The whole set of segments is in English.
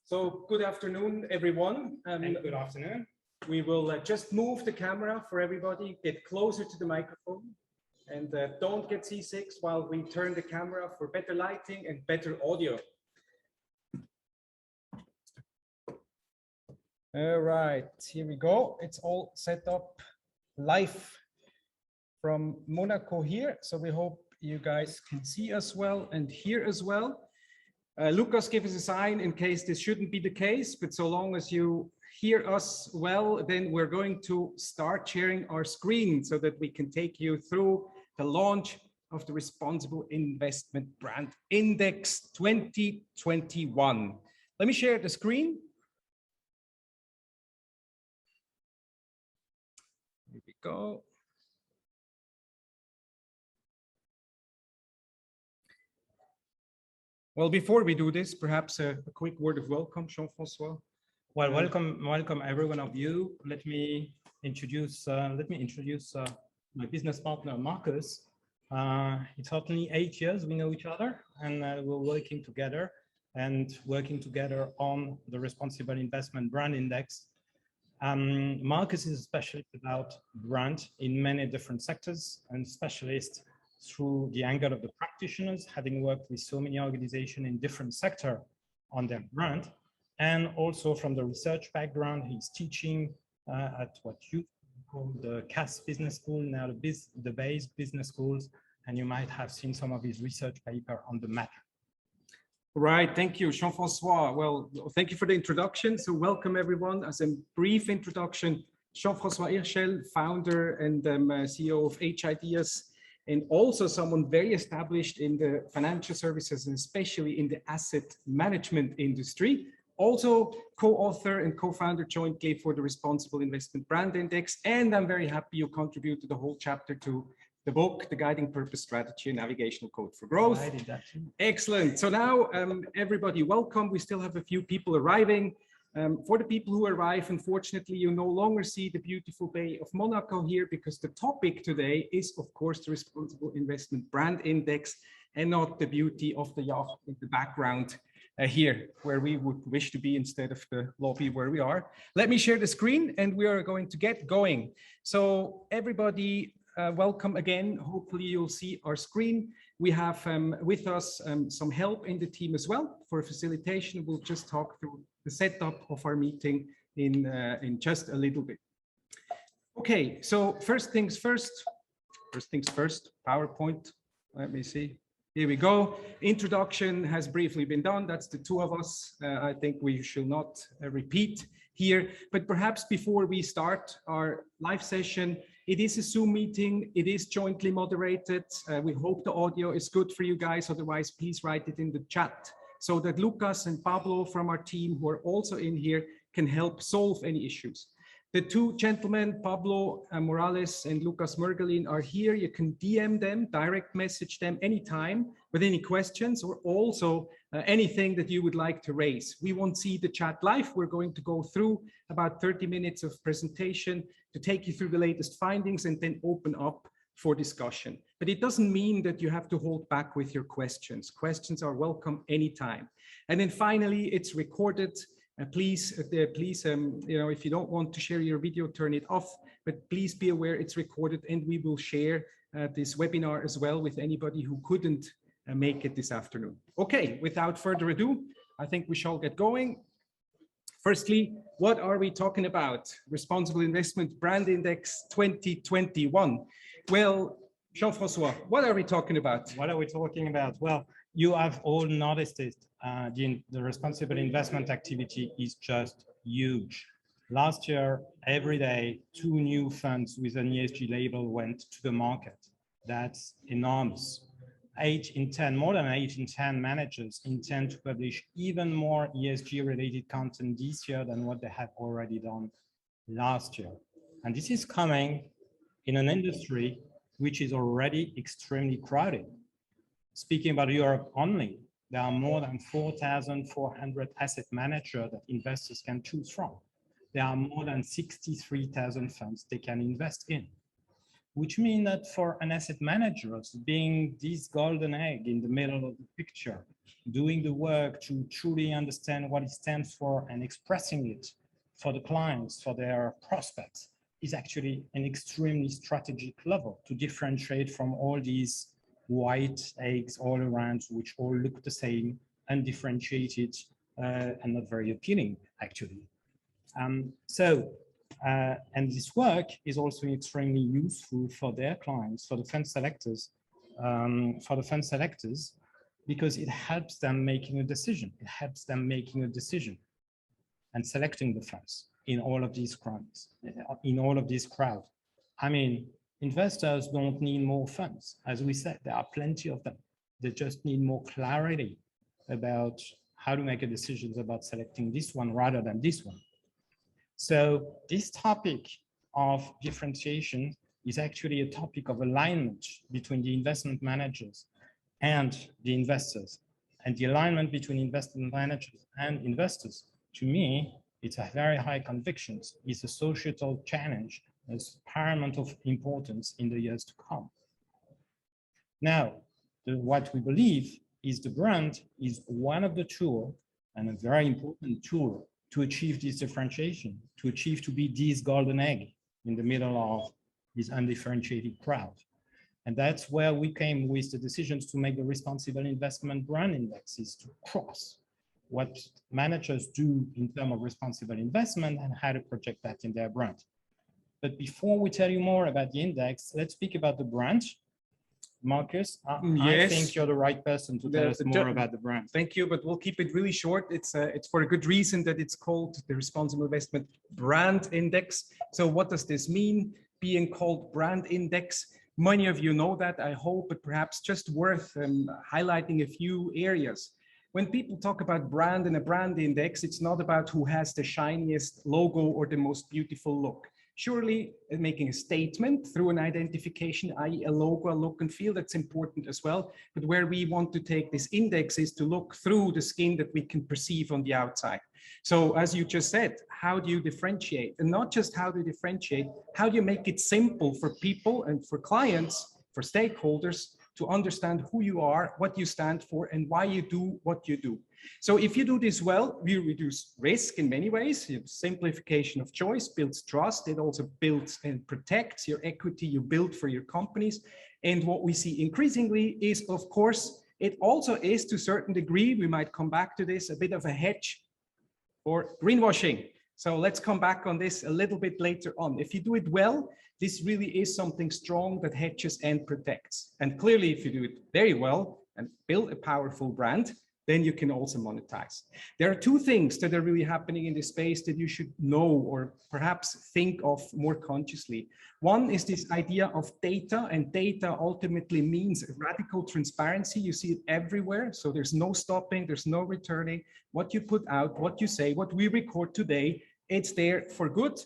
So good afternoon, everyone. And good afternoon. We will just move the camera for everybody, get closer to the microphone, and don't get seasick while we turn the camera for better lighting and better audio. All right, here we go. It's all set up live from Monaco here. So we hope you guys can see us well and hear as well. Lucas, give us a sign in case this shouldn't be the case, but so long as you hear us well, then we're going to start sharing our screen so that we can take you through the launch of the Responsible Investment Brand Index 2021. Let me share the screen. Here we go. Well, before we do this, perhaps a quick word of welcome, Jean-François. Well, welcome every one of you. Let me introduce my business partner, Marcus. It's certainly 8 years we know each other, and we're working together on the Responsible Investment Brand Index. Marcus is a specialist about brand in many different sectors and specialist through the angle of the practitioners, having worked with so many organizations in different sectors on their brand, and also from the research background. He's teaching at what you call the CAS Business School, now the BASE Business Schools, and you might have seen some of his research paper on the matter. Right, thank you, Jean-François. Well, thank you for the introduction. So welcome everyone. As a brief introduction, Jean-François Hirschel, founder and CEO of H-Ideas, and also someone very established in the financial services and especially in the asset management industry. Also co-author and co-founder jointly for the Responsible Investment Brand Index. And I'm very happy you contributed the whole chapter to the book, The Guiding Purpose Strategy and Navigational Code for Growth. I did that too. Excellent. So now everybody welcome. We still have a few people arriving. For the people who arrive, unfortunately, you no longer see the beautiful Bay of Monaco here because the topic today is, of course, the Responsible Investment Brand Index and not the beauty of the yacht in the background here, where we would wish to be instead of the lobby where we are. Let me share the screen and we are going to get going. So everybody, welcome again. Hopefully you'll see our screen. We have with us some help in the team as well for facilitation. We'll just talk through the setup of our meeting in just a little bit. Okay, so first things first, PowerPoint. Let me see. Here we go. Introduction has briefly been done. That's the two of us. I think we should not repeat here, but perhaps before we start our live session, it is a Zoom meeting. It is jointly moderated. We hope the audio is good for you guys. Otherwise, please write it in the chat so that Lucas and Pablo from our team, who are also in here, can help solve any issues. The two gentlemen, Pablo Morales and Lucas Mergelin, are here. You can DM them, direct message them anytime with any questions or also anything that you would like to raise. We won't see the chat live. We're going to go through about 30 minutes of presentation to take you through the latest findings and then open up for discussion. But it doesn't mean that you have to hold back with your questions. Questions are welcome anytime. And then finally, it's recorded. Please, you know, if you don't want to share your video, turn it off, but please be aware it's recorded and we will share this webinar as well with anybody who couldn't make it this afternoon. Okay, without further ado, I think we shall get going. Firstly, what are we talking about? Responsible Investment Brand Index 2021. Well, Jean-François, what are we talking about? What are we talking about? Well, you have all noticed it. The responsible investment activity is just huge. Last year, every day, 2 new funds with an ESG label went to the market. That's enormous. More than 8 in 10 managers intend to publish even more ESG related content this year than what they have already done last year. And this is coming in an industry which is already extremely crowded. Speaking about Europe only, there are more than 4,400 asset managers that investors can choose from. There are more than 63,000 funds they can invest in. which means that for an asset manager, being this golden egg in the middle of the picture, doing the work to truly understand what it stands for and expressing it for the clients, for their prospects, is actually an extremely strategic level to differentiate from all these white eggs all around, which all look the same, undifferentiated, and not very appealing, actually. And this work is also extremely useful for their clients, for the fund selectors, because it helps them making a decision. It helps them making a decision and selecting the funds in all of these crowds, I mean, investors don't need more funds. As we said, there are plenty of them. They just need more clarity about how to make a decision about selecting this one rather than this one. So this topic of differentiation is actually a topic of alignment between the investment managers and the investors. And the alignment between investment managers and investors, to me, it's a very high conviction. It's a societal challenge as paramount of importance in the years to come. Now, what we believe is the brand is one of the tools, and a very important tool, to achieve this differentiation, to be this golden egg in the middle of this undifferentiated crowd. And that's where we came with the decisions to make the responsible investment brand indexes to cross what managers do in terms of responsible investment and how to project that in their brand. But before we tell you more about the index, let's speak about the brand. Marcus, yes. I think you're the right person to tell us more about the brand. Thank you, but we'll keep it really short. It's for a good reason that it's called the Responsible Investment Brand Index. So what does this mean, being called brand index? Many of you know that, I hope, but perhaps just worth highlighting a few areas. When people talk about brand and a brand index, it's not about who has the shiniest logo or the most beautiful look. Surely making a statement through an identification, i.e. a logo, a look and feel, that's important as well. But where we want to take this index is to look through the skin that we can perceive on the outside. So as you just said, how do you differentiate? And not just how do you differentiate, how do you make it simple for people and for clients, for stakeholders, to understand who you are, what you stand for, and why you do what you do. So if you do this well, you reduce risk in many ways. Simplification of choice builds trust. It also builds and protects your equity you build for your companies. And what we see increasingly is, of course, it also is to a certain degree, we might come back to this, a bit of a hedge or greenwashing. So let's come back on this a little bit later on. If you do it well, this really is something strong that hedges and protects. And clearly, if you do it very well and build a powerful brand, then you can also monetize. There are two things that are really happening in this space that you should know or perhaps think of more consciously. One is this idea of data, and data ultimately means radical transparency. You see it everywhere. So there's no stopping, there's no returning. What you put out, what you say, what we record today, it's there for good.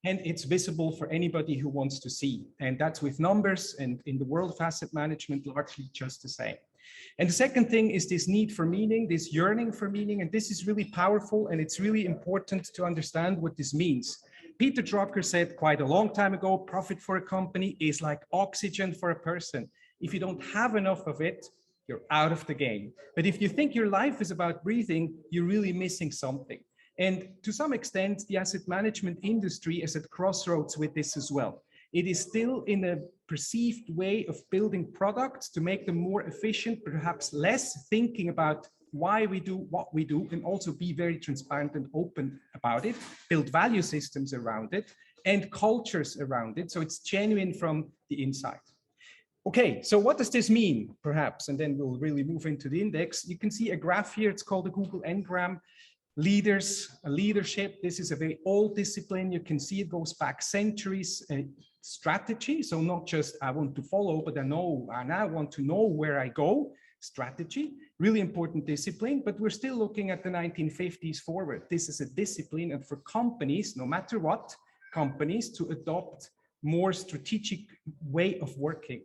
And it's visible for anybody who wants to see. And that's with numbers, and in the world of asset management, largely just the same. And the second thing is this need for meaning, this yearning for meaning. And this is really powerful, and it's really important to understand what this means. Peter Drucker said quite a long time ago, profit for a company is like oxygen for a person. If you don't have enough of it, you're out of the game. But if you think your life is about breathing, you're really missing something. And to some extent, the asset management industry is at crossroads with this as well. It is still in a perceived way of building products to make them more efficient, perhaps less thinking about why we do what we do, and also be very transparent and open about it, build value systems around it and cultures around it. So it's genuine from the inside. Okay, so what does this mean, perhaps? And then we'll really move into the index. You can see a graph here. It's called the Google Ngram. Leadership. This is a very old discipline. You can see it goes back centuries. Strategy. So not just I want to follow, but I now want to know where I go. Strategy, really important discipline, but we're still looking at the 1950s forward. This is a discipline, and for companies, no matter what, companies to adopt more strategic way of working.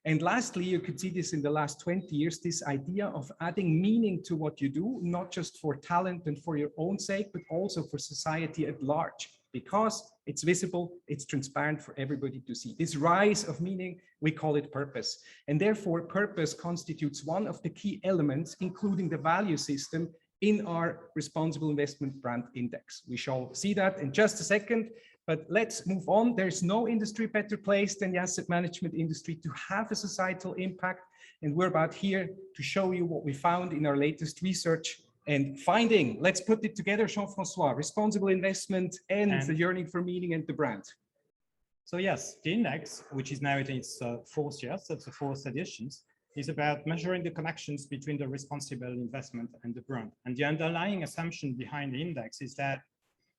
And lastly, you could see this in the last 20 years, this idea of adding meaning to what you do, not just for talent and for your own sake, but also for society at large. because it's visible, it's transparent for everybody to see. This rise of meaning, we call it purpose. And therefore, purpose constitutes one of the key elements, including the value system in our responsible investment brand index. We shall see that in just a second, but let's move on. There's no industry better placed than the asset management industry to have a societal impact. And we're about here to show you what we found in our latest research and finding. Let's put it together, Jean-François, responsible investment and the yearning for meaning and the brand. So yes, the index, which is now in its fourth year, so it's the fourth edition, is about measuring the connections between the responsible investment and the brand. And the underlying assumption behind the index is that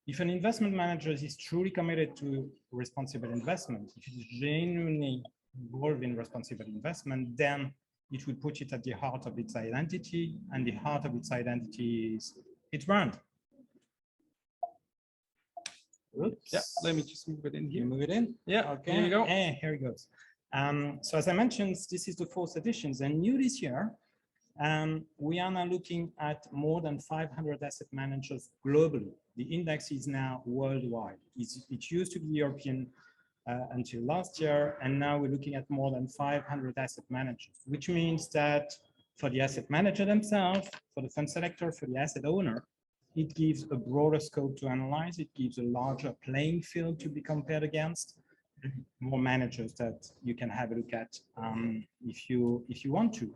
if an investment manager is truly committed to responsible investment, if it is genuinely involved in responsible investment, then it will put it at the heart of its identity, and the heart of its identity is its brand. Oops. Yeah, let me just move it in here. Move it in. Yeah, okay. Here you go. And here it goes. So as I mentioned, this is the fourth edition, and new this year, we are now looking at more than 500 asset managers globally. The index is now worldwide. It used to be European until last year, and now we're looking at more than 500 asset managers, which means that for the asset manager themselves, for the fund selector, for the asset owner, it gives a broader scope to analyze, it gives a larger playing field to be compared against, more managers that you can have a look at if you want to.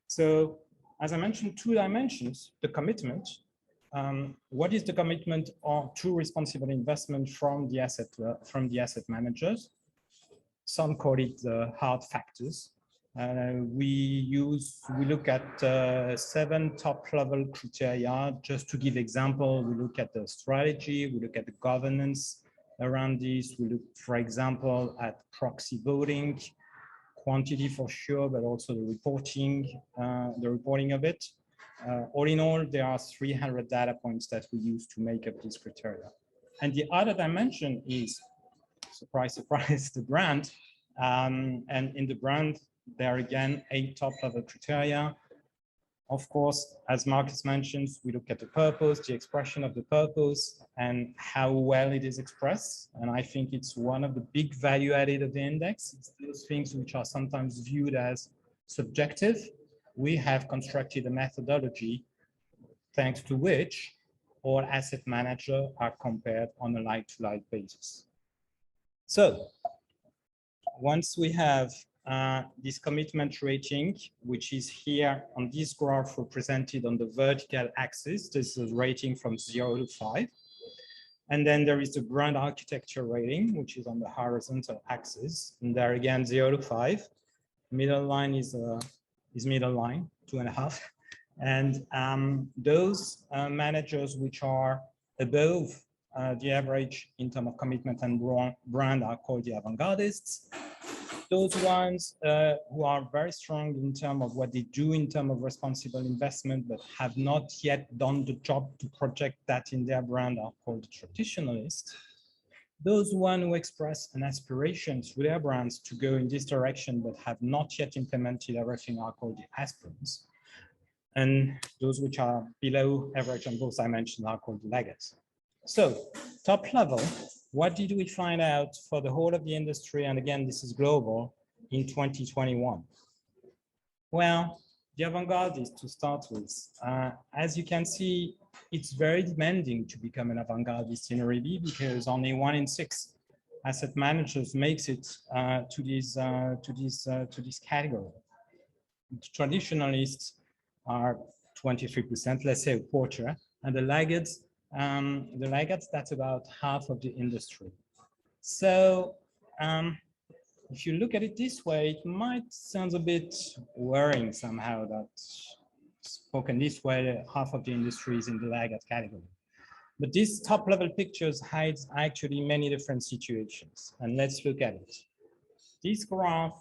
So as I mentioned, two dimensions: the commitment. What is the commitment to responsible investment from the asset managers? Some call it the hard factors. We look at 7 top-level criteria. Just to give example, we look at the strategy, we look at the governance around this. We look, for example, at proxy voting, quantity for sure, but also the reporting of it. All in all, there are 300 data points that we use to make up this criteria. And the other dimension is, surprise, surprise, the brand. And in the brand, there are again 8 top-level criteria. Of course, as Marcus mentioned, we look at the purpose, the expression of the purpose, and how well it is expressed. And I think it's one of the big value added of the index. It's those things which are sometimes viewed as subjective. We have constructed a methodology thanks to which all asset managers are compared on a like-to-like basis. So once we have this commitment rating, which is here on this graph represented on the vertical axis, this is a rating from 0 to 5. And then there is the brand architecture rating, which is on the horizontal axis. And there again, 0 to 5. Middle line is middle line, 2.5. And those managers which are above the average in terms of commitment and brand are called the avant-gardists. Those ones who are very strong in terms of what they do in terms of responsible investment, but have not yet done the job to project that in their brand are called traditionalists. Those ones who express an aspiration through their brands to go in this direction, but have not yet implemented everything are called the aspirants. And those which are below average on both dimensions are called the laggards. So top level, what did we find out for the whole of the industry? And again, this is global in 2021. Well, the avant-gardists to start with, as you can see, it's very demanding to become an avant-gardist in RIBI because only 1 in 6 asset managers makes it to this category. The traditionalists are 23%, let's say a quarter, and the laggards, that's about half of the industry. So if you look at it this way, it might sound a bit worrying somehow that spoken this way, half of the industry is in the laggard category. But these top level pictures hides actually many different situations. And let's look at it. This graph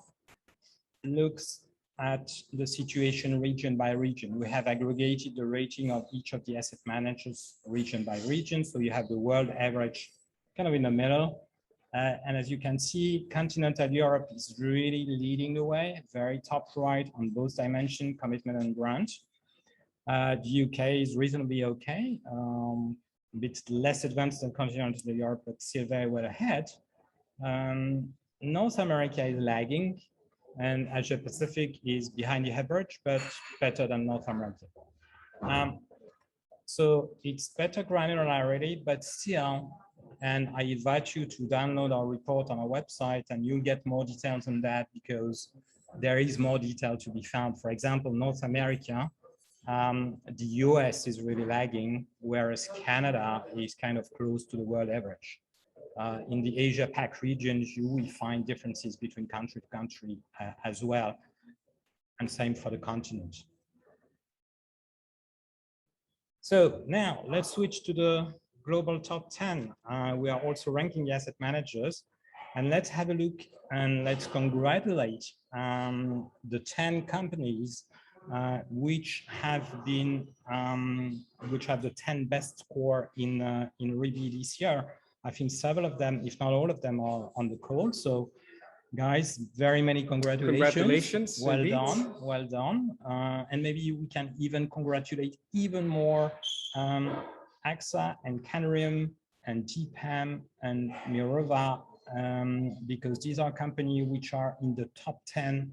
looks at the situation region by region. We have aggregated the rating of each of the asset managers region by region. So you have the world average kind of in the middle. And as you can see, continental Europe is really leading the way, very top right on both dimensions, commitment and brand. The UK is reasonably okay. a bit less advanced than continental Europe, but still very well ahead. North America is lagging, and Asia Pacific is behind the average, but better than North America. So it's better granularity, but still, and I invite you to download our report on our website, and you'll get more details on that because there is more detail to be found. For example, North America, the US is really lagging, whereas Canada is kind of close to the world average. In the Asia-Pac regions, you will find differences between country to country as well, and same for the continent. So now let's switch to the global top 10. We are also ranking the asset managers, and let's have a look and let's congratulate the 10 companies which have the 10 best score in RIBI this year. I think several of them, if not all of them, are on the call. So guys, very many congratulations. Congratulations. Well indeed. done, well done. And maybe we can even congratulate even more AXA and Canarium and TPAM and Mirova, because these are companies which are in the top 10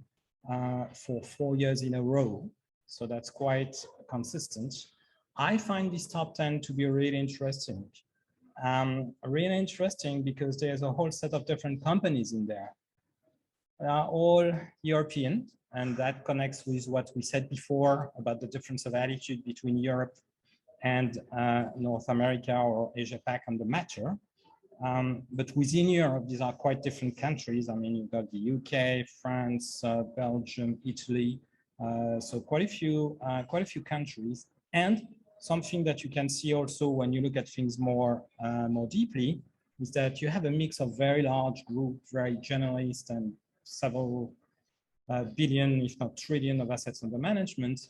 for 4 years in a row. So that's quite consistent. I find this top 10 to be really interesting. Really interesting because there's a whole set of different companies in there. They are all European, and that connects with what we said before about the difference of attitude between Europe and North America or Asia-Pac on the matter. But within Europe, these are quite different countries. I mean, you've got the UK, France, Belgium, Italy. So quite a few countries. And something that you can see also when you look at things more deeply is that you have a mix of very large group, very generalist, and several billion, if not trillion, of assets under management,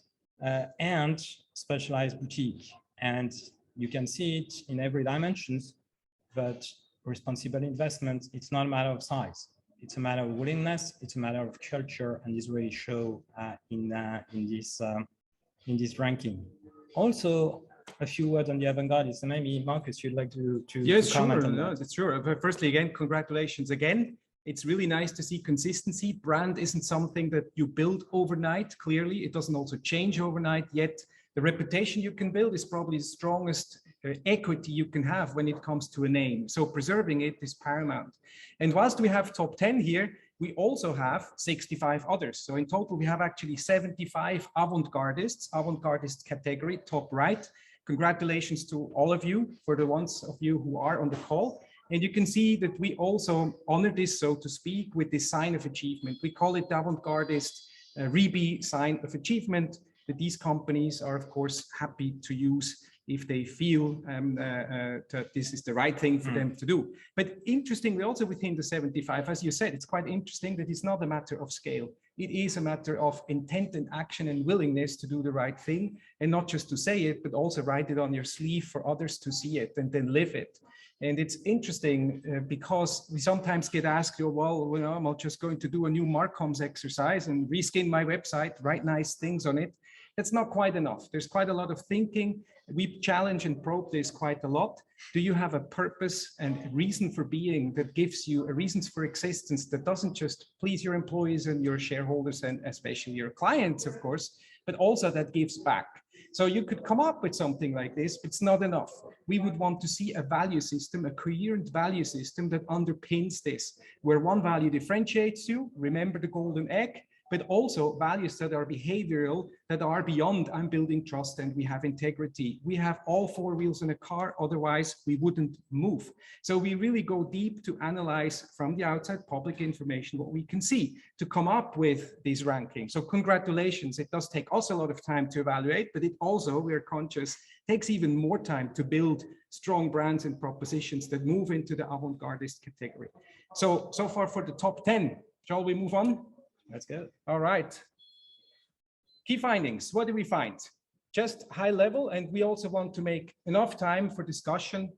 and specialized boutique. And you can see it in every dimensions, but responsible investment, it's not a matter of size. It's a matter of willingness, it's a matter of culture, and this really show in this ranking. Also, a few words on the avant-garde. So maybe Marcus, you'd like to yes, comment sure. on No, that. that's sure. But firstly, again, congratulations again. It's really nice to see consistency. Brand isn't something that you build overnight. Clearly, it doesn't also change overnight. Yet the reputation you can build is probably the strongest equity you can have when it comes to a name. So preserving it is paramount. And whilst we have top 10 here, we also have 65 others. So in total, we have actually 75 avant-gardist category, top right. Congratulations to all of you, for the ones of you who are on the call. And you can see that we also honor this, so to speak, with this sign of achievement. We call it the avant-gardist RIBI sign of achievement, that these companies are, of course, happy to use if they feel that this is the right thing for them to do. But interestingly, also within the 75, as you said, it's quite interesting that it's not a matter of scale. It is a matter of intent and action and willingness to do the right thing, and not just to say it, but also write it on your sleeve for others to see it and then live it. And it's interesting because we sometimes get asked, oh, well, you know, I'm just going to do a new Marcoms exercise and reskin my website, write nice things on it. That's not quite enough. There's quite a lot of thinking. We challenge and probe this quite a lot. Do you have a purpose and a reason for being that gives you a reasons for existence that doesn't just please your employees and your shareholders and especially your clients, of course, but also that gives back? So you could come up with something like this, but it's not enough. We would want to see a value system, a coherent value system that underpins this, where one value differentiates you, remember the golden egg, but also values that are behavioral, that are beyond I'm building trust and we have integrity. We have all four wheels in a car, otherwise we wouldn't move. So we really go deep to analyze from the outside public information what we can see to come up with these rankings. So congratulations. It does take us a lot of time to evaluate, but it also, we're conscious, takes even more time to build strong brands and propositions that move into the avant-gardist category. So far for the top 10. Shall we move on? Let's go. All right. Key findings. What do we find? Just high level, and we also want to make enough time for discussion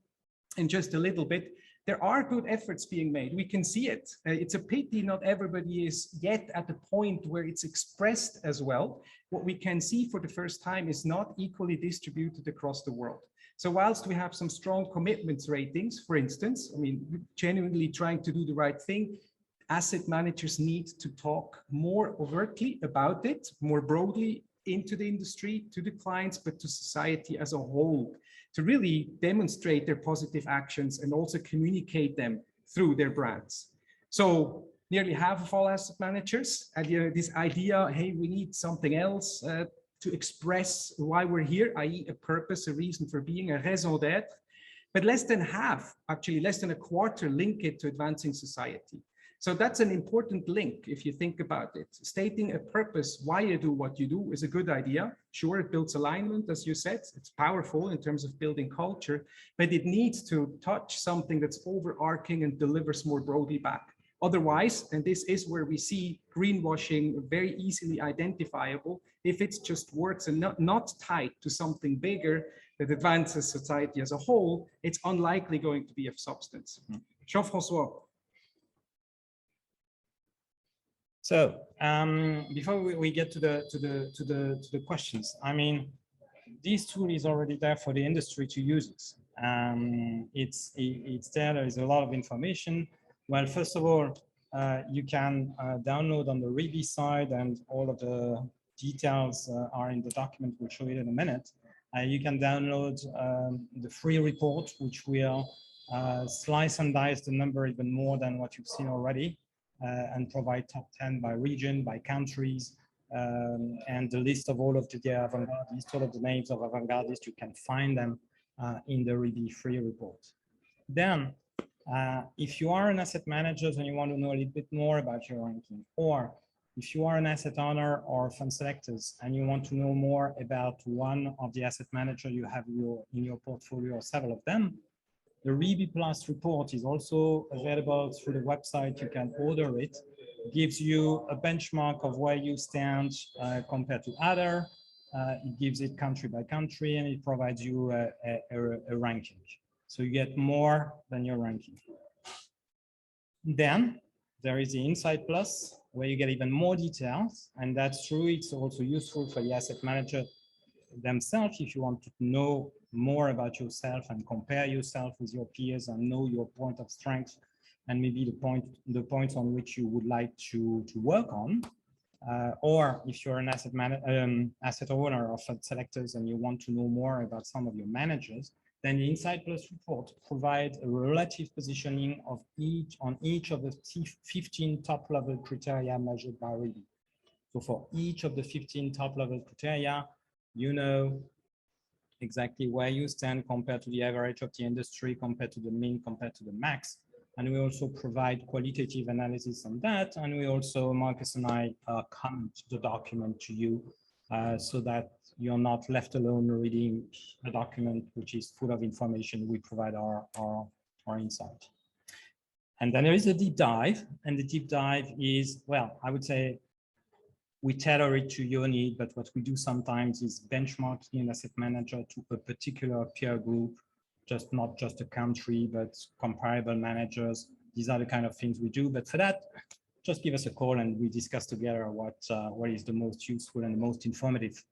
in just a little bit. There are good efforts being made. We can see it. It's a pity not everybody is yet at the point where it's expressed as well. What we can see for the first time is not equally distributed across the world. So whilst we have some strong commitments ratings, for instance, I mean, genuinely trying to do the right thing, asset managers need to talk more overtly about it, more broadly into the industry, to the clients, but to society as a whole, to really demonstrate their positive actions and also communicate them through their brands. So nearly half of all asset managers had this idea, hey, we need something else to express why we're here, i.e. a purpose, a reason for being, a raison d'être. But less than half, actually less than a quarter, link it to advancing society. So that's an important link if you think about it. Stating a purpose, why you do what you do, is a good idea. Sure, it builds alignment, as you said. It's powerful in terms of building culture, but it needs to touch something that's overarching and delivers more broadly back. Otherwise, and this is where we see greenwashing very easily identifiable, if it's just words and not tied to something bigger that advances society as a whole, it's unlikely going to be of substance. Jean-François. So before we get to the questions, I mean, this tool is already there for the industry to use it. It's there. There is a lot of information. Well, first of all, you can download on the RIBI side, and all of the details are in the document. We'll show you in a minute. You can download the free report, which will slice and dice the number even more than what you've seen already, and provide top 10 by region, by countries, and the list of all of the avant-gardists, all of the names of avant-gardists. You can find them in the RIBI free report. Then, if you are an asset manager and you want to know a little bit more about your ranking, or if you are an asset owner or fund selectors and you want to know more about one of the asset managers you have in your portfolio or several of them, the RIBI Plus report is also available through the website. You can order it. It gives you a benchmark of where you stand compared to other. It gives it country by country, and it provides you a ranking. So you get more than your ranking. Then there is the Insight Plus, where you get even more details, and that's true. It's also useful for the asset manager themselves if you want to know more about yourself and compare yourself with your peers and know your point of strength and maybe the points on which you would like to work on. Or if you're an asset owner or fund selectors and you want to know more about some of your managers, then the Insight Plus report provides a relative positioning of each of the 15 top-level criteria measured by RIBI. So for each of the 15 top-level criteria, you know exactly where you stand compared to the average of the industry, compared to the mean, compared to the max. And we also provide qualitative analysis on that. And we also, Marcus and I, comment the document to you so that you're not left alone reading a document which is full of information. We provide our insight. And then there is a deep dive, and the deep dive is, well, I would say we tailor it to your need, but what we do sometimes is benchmarking an asset manager to a particular peer group, not just a country, but comparable managers. These are the kind of things we do. But for that, just give us a call and we discuss together what is the most useful and the most informative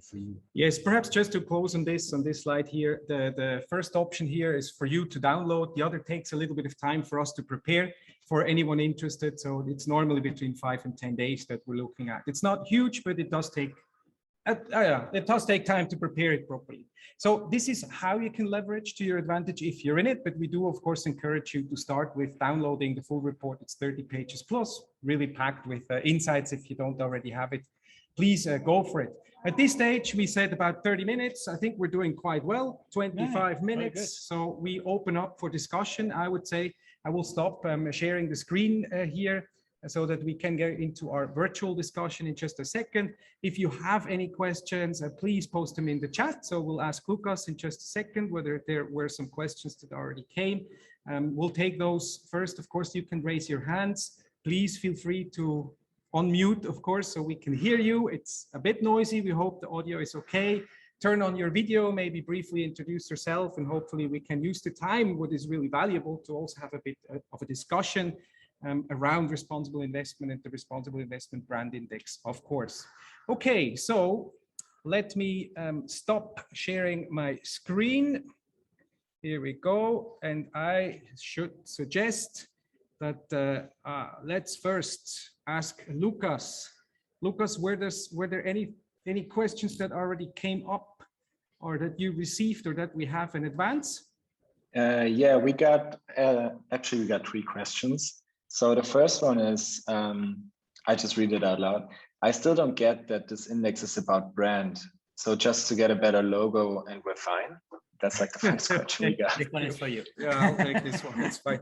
for you. Yes, perhaps just to close on this slide here, the first option here is for you to download. The other takes a little bit of time for us to prepare for anyone interested. So it's normally between 5 and 10 days that we're looking at. It's not huge, but it does take time to prepare it properly. So this is how you can leverage to your advantage if you're in it, but we do of course encourage you to start with downloading the full report. It's 30 pages plus, really packed with insights. If you don't already have it, please go for it. At this stage, we said about 30 minutes. I think we're doing quite well, 25 minutes. So we open up for discussion. I would say I will stop sharing the screen here, so that we can get into our virtual discussion in just a second. If you have any questions, please post them in the chat. So we'll ask Lucas in just a second whether there were some questions that already came. We'll take those first. Of course, you can raise your hands. Please feel free to unmute, of course, so we can hear you. It's a bit noisy. We hope the audio is okay. Turn on your video, maybe briefly introduce yourself, and hopefully we can use the time, what is really valuable, to also have a bit of a discussion around responsible investment and the responsible investment brand index, of course. Okay, so let me stop sharing my screen. Here we go. And I should suggest that let's first ask Lucas. Lucas, were there any questions that already came up or that you received or that we have in advance? Yeah, we got, actually we got 3 questions. So the first one is, I just read it out loud. I still don't get that this index is about brand. So just to get a better logo and we're fine. That's like the first question we got. This one is for you. Yeah, I'll take this one. It's fine.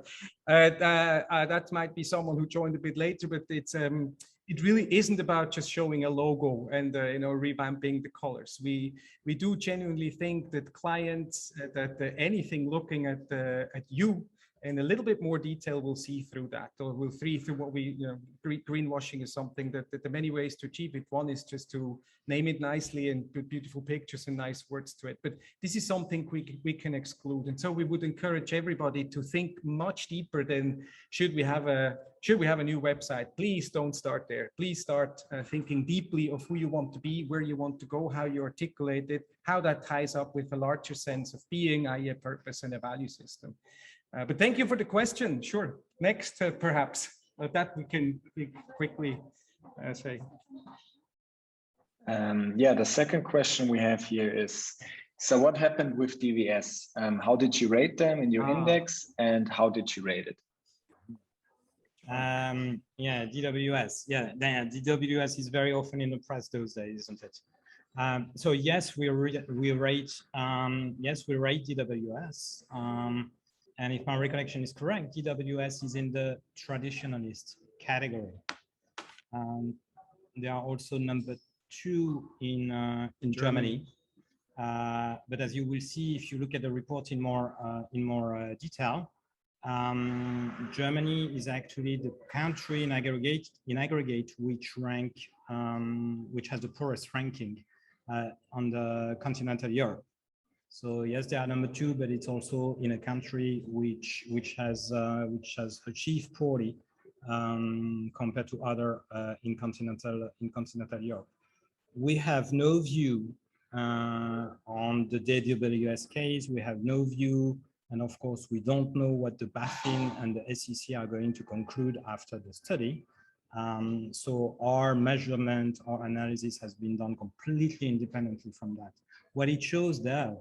That might be someone who joined a bit later, but it's it really isn't about just showing a logo and you know, revamping the colors. We do genuinely think that clients that anything looking at you in a little bit more detail will see through that, or will see through what we, you know, greenwashing is something that there are many ways to achieve it. One is just to name it nicely and put beautiful pictures and nice words to it. But this is something we can exclude. And so we would encourage everybody to think much deeper than should we have a new website. Please don't start there. Please start thinking deeply of who you want to be, where you want to go, how you articulate it, how that ties up with a larger sense of being, i.e. a purpose and a value system. But thank you for the question. Sure. Next, perhaps that we can quickly say. Yeah, the second question we have here is, so what happened with DWS? How did you rate them in your index, and how did you rate it? Yeah, DWS. Yeah, DWS is very often in the press those days, isn't it? So yes, we rate DWS. And if my recollection is correct, DWS is in the traditionalist category. They are also number 2 in Germany. But as you will see, if you look at the report in more detail, Germany is actually the country in aggregate which has the poorest ranking on the continental Europe. So yes, they are number 2, but it's also in a country which has achieved poorly compared to other in continental Europe. We have no view on the DWS case. We have no view, and of course, we don't know what the BaFin and the SEC are going to conclude after the study. So our measurement, our analysis has been done completely independently from that. What it shows there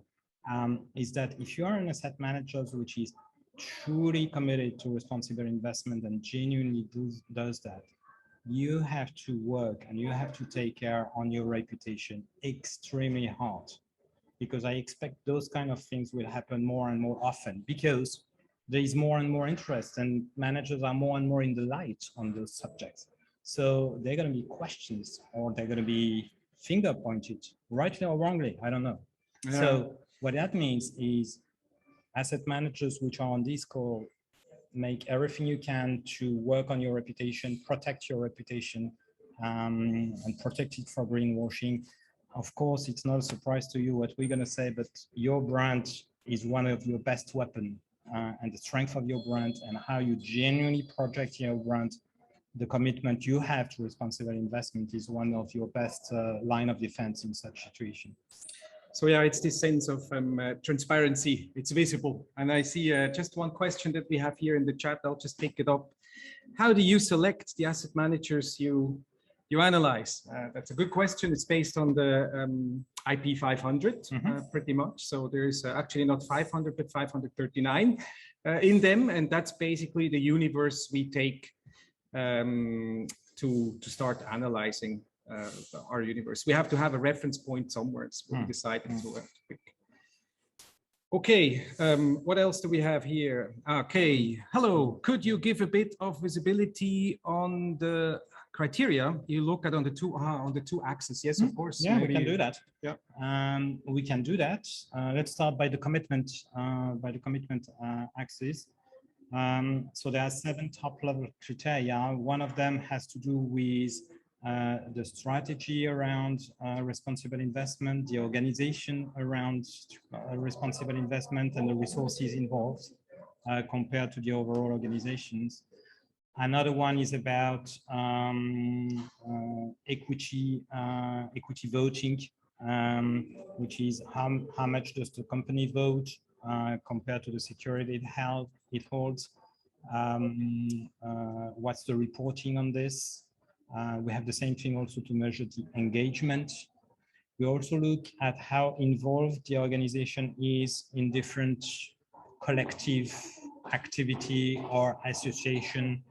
is that if you are an asset manager which is truly committed to responsible investment and genuinely does that, you have to work and you have to take care on your reputation extremely hard, because I expect those kind of things will happen more and more often, because there is more and more interest and managers are more and more in the light on those subjects. So they're going to be questions, or they're going to be finger pointed, rightly or wrongly, I don't know. Yeah. So what that means is asset managers which are on this call, make everything you can to work on your reputation, protect your reputation, and protect it from greenwashing. Of course, it's not a surprise to you what we're going to say, but your brand is one of your best weapons, and the strength of your brand and how you genuinely project your brand, the commitment you have to responsible investment is one of your best line of defense in such situation. So yeah, it's this sense of transparency. It's visible. And I see just one question that we have here in the chat. I'll just pick it up. How do you select the asset managers you analyze? That's a good question. It's based on the IP 500, pretty much. So there's actually not 500, but 539 in them. And that's basically the universe we take to start analyzing our universe. We have to have a reference point somewhere. It's what we decided to pick. Okay, what else do we have here? Okay, hello. Could you give a bit of visibility on the criteria you look at on the two axes? Yes, of course. Yeah, we can do that. Yeah, we can do that. Let's start by the commitment axis. So there are 7 top-level criteria. One of them has to do with the strategy around responsible investment, the organization around responsible investment, and the resources involved compared to the overall organizations. Another one is about equity voting which is how much does the company vote compared to the security it holds. What's the reporting on this? We have the same thing also to measure the engagement. We also look at how involved the organization is in different collective activity or association.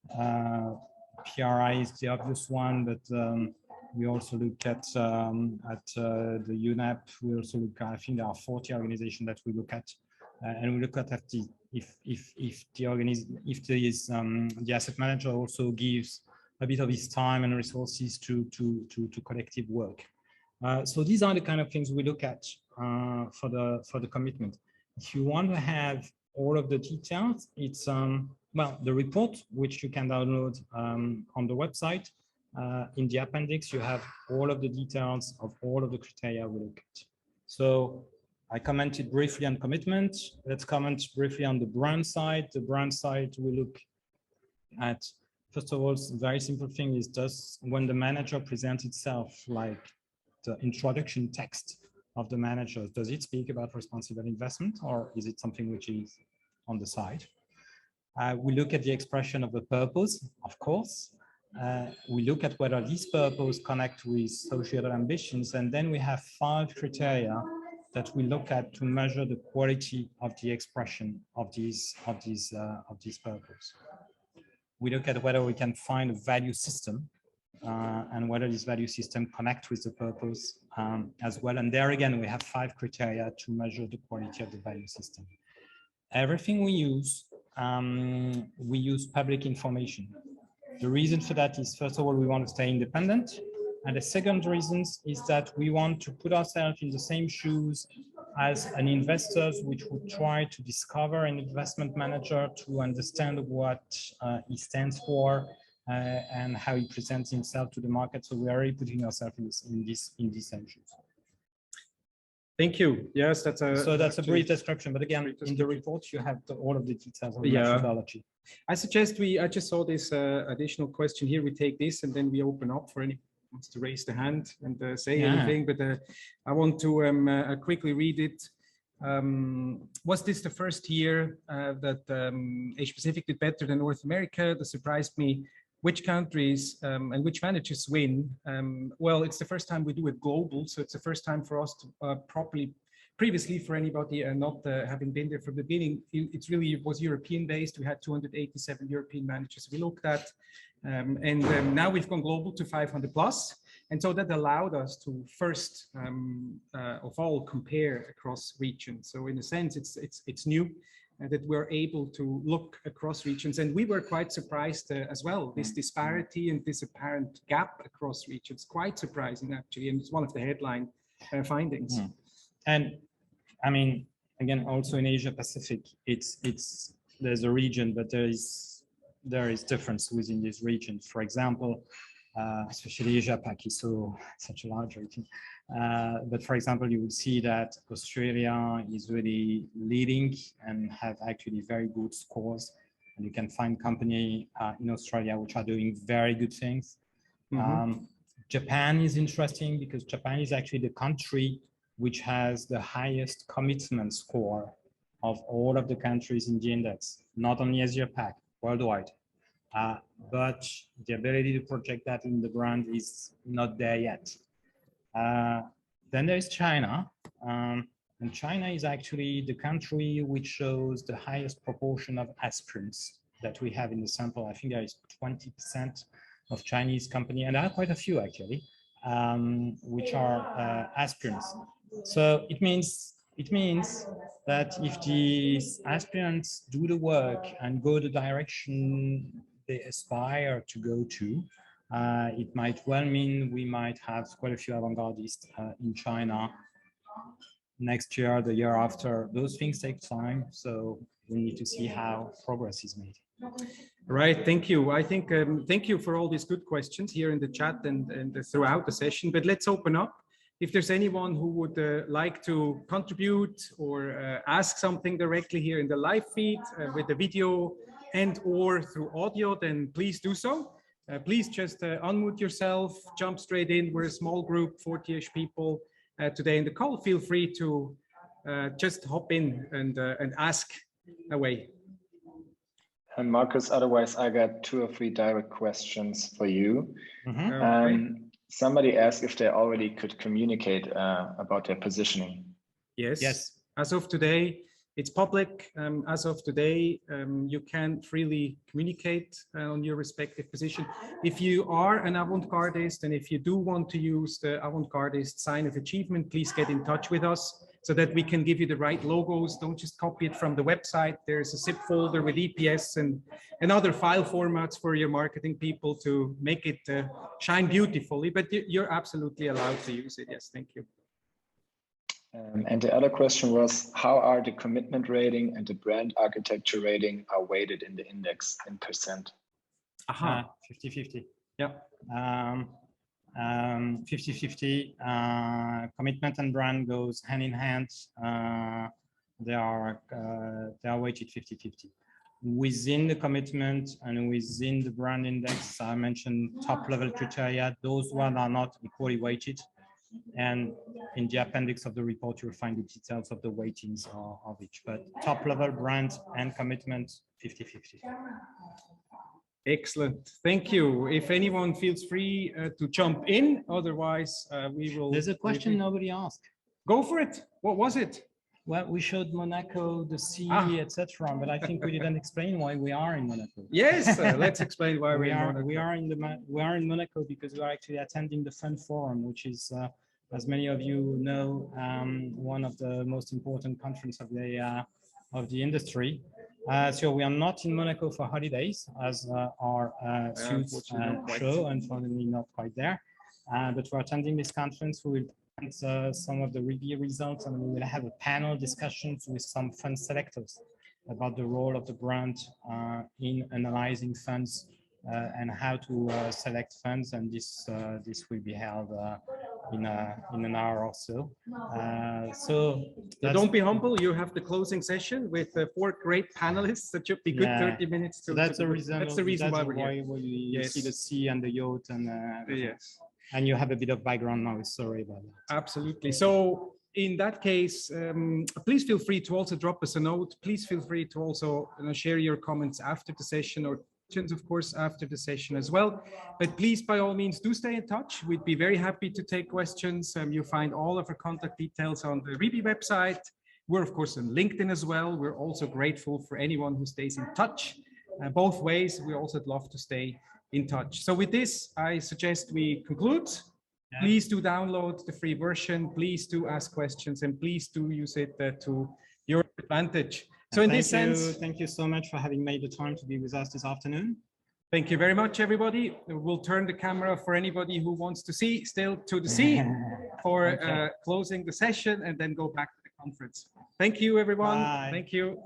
PRI is the obvious one, but we also look at the UNEP. We also look at, I think there are 40 organizations that we look at, and we look at if the asset manager also gives a bit of his time and resources to collective work. So these are the kind of things we look at for the commitment. If you want to have all of the details, it's well, the report, which you can download on the website. In the appendix, you have all of the details of all of the criteria we look at. So I commented briefly on commitment. Let's comment briefly on the brand side. The brand side, we look at, first of all, a very simple thing is just when the manager presents itself, like the introduction text of the manager, does it speak about responsible investment, or is it something which is on the side? We look at the expression of the purpose, of course. We look at whether these purpose connect with societal ambitions, and then we have 5 criteria that we look at to measure the quality of the expression of these purpose. We look at whether we can find a value system and whether this value system connects with the purpose as well. And there again, we have 5 criteria to measure the quality of the value system. Everything we use public information. The reason for that is, first of all, we want to stay independent. And the second reason is that we want to put ourselves in the same shoes as an investor, which would try to discover an investment manager to understand what he stands for and how he presents himself to the market. So we are already putting ourselves in these same shoes. Thank you. Yes, that's a brief description. But again, in the report, you have all of the details on the methodology. I suggest I just saw this additional question here. We take this and then we open up for anyone who wants to raise the hand and say anything. But I want to quickly read it. Was this the first year that Asia Pacific did better than North America? That surprised me. Which countries and which managers win? Well, it's the first time we do it global, so it's the first time for us to previously for anybody not having been there from the beginning, it was European based. We had 287 European managers we looked at, and now we've gone global to 500 plus. And so that allowed us to first of all compare across regions. So in a sense, it's new. That we're able to look across regions. And we were quite surprised as well, this disparity and this apparent gap across regions, quite surprising actually. And it's one of the headline findings. And I mean, again, also in Asia Pacific, there's a region, but there is difference within this region. For example, especially Asia Pac is such a large region. But for example, you will see that Australia is really leading and have actually very good scores. And you can find companies in Australia which are doing very good things. Japan is interesting because Japan is actually the country which has the highest commitment score of all of the countries in the index, not only Asia Pac, worldwide. But the ability to project that in the brand is not there yet. Then there is China, and China is actually the country which shows the highest proportion of aspirants that we have in the sample. I think there is 20% of Chinese companies, and there are quite a few actually, which are aspirants. So it means that if these aspirants do the work and go the direction they aspire to go to, it might well mean we might have quite a few avant-gardists in China next year, the year after. Those things take time, so we need to see how progress is made. Right, thank you. I think thank you for all these good questions here in the chat and throughout the session. But let's open up. If there's anyone who would like to contribute or ask something directly here in the live feed with the video and or through audio, then please do so. Please just unmute yourself, jump straight in. We're a small group, 40-ish people, today in the call, feel free to just hop in and ask away. And Marcus, otherwise I got 2 or 3 direct questions for you. Okay. Somebody asked if they already could communicate about their positioning. Yes. Yes. As of today, it's public. As of today, you can freely communicate on your respective position. If you are an avant-gardist and if you do want to use the avant-gardist sign of achievement, please get in touch with us so that we can give you the right logos. Don't just copy it from the website. There's a zip folder with EPS and other file formats for your marketing people to make it shine beautifully, but you're absolutely allowed to use it. Yes, thank you. And the other question was, how are the commitment rating and the brand architecture rating are weighted in the index in percent? 50-50. Yeah. 50-50. Commitment and brand goes hand in hand. They are weighted 50-50. Within the commitment and within the brand index, I mentioned top level criteria. Those ones are not equally weighted. And in the appendix of the report, you'll find the details of the weightings of each. But top level brand and commitment, 50-50. Excellent. Thank you. If anyone feels free to jump in, otherwise we will. There's a question nobody asked. Go for it. What was it? Well, we showed Monaco, the sea, etc., but I think we didn't explain why we are in Monaco. Yes, let's explain why we are. We are in Monaco because we are actually attending the Fund Forum, which is, as many of you know, one of the most important conferences of the industry. So we are not in Monaco for holidays, as our suits show, unfortunately not quite there. But we're attending this conference. We will some of the RIBI results, and we will have a panel discussions with some fund selectors about the role of the brand in analyzing funds and how to select funds. And this will be held in an hour or so. So don't be humble. You have the closing session with 4 great panelists. That should be good. 30 minutes. So that's the reason. That's the reason why we're here. You see the sea and the yacht and yes. And you have a bit of background noise. Sorry about that. Absolutely. So in that case, please feel free to also drop us a note. Please feel free to also share your comments after the session, or questions, of course, after the session as well. But please, by all means, do stay in touch. We'd be very happy to take questions. You'll find all of our contact details on the RIBI website. We're, of course, on LinkedIn as well. We're also grateful for anyone who stays in touch. Both ways, we also love to stay in touch. So with this, I suggest we conclude. Yeah. Please do download the free version. Please do ask questions, and please do use it to your advantage. So in this sense, thank you so much for having made the time to be with us this afternoon. Thank you very much, everybody. We'll turn the camera for anybody who wants to see still to the sea for closing the session, and then go back to the conference. Thank you, everyone. Bye. Thank you.